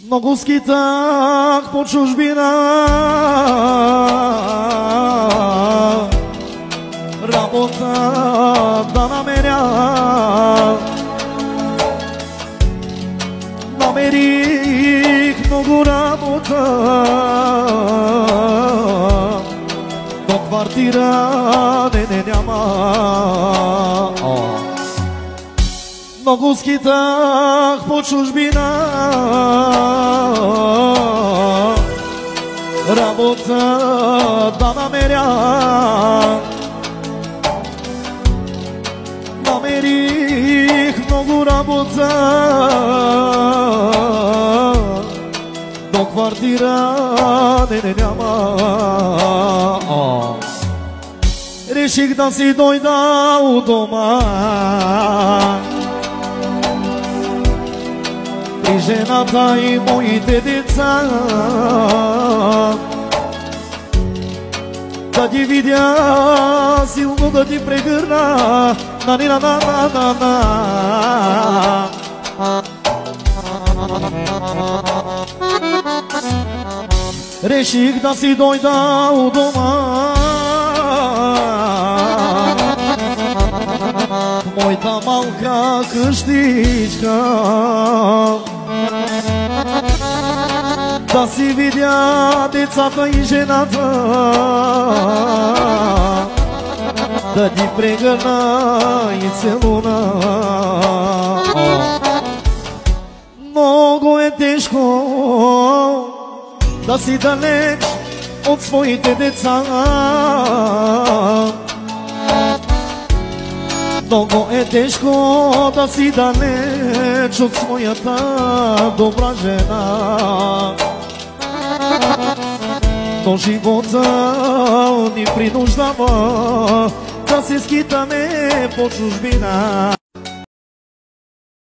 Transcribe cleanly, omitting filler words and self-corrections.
Много скитах по чужбина, работа да намеря. Намерих много работа, но квартира не няма. Много скитах по чужбина, работа да намеря. Намерих много работа, но квартира не няма. Реших да си дойда у дома при жената и моите деца, да ги видя, силно да ти прегърна. На-ни-на-на-на-на-на. Реших да си дойда у дома, в моята малка къщичка, да си видя децата и жената, да ги прегърна и целуна. Много е тежко да си далеч от своите деца, много е тежко да си далеч от своята добра жена. Но живота ни принуждава да се скитаме по чужбина.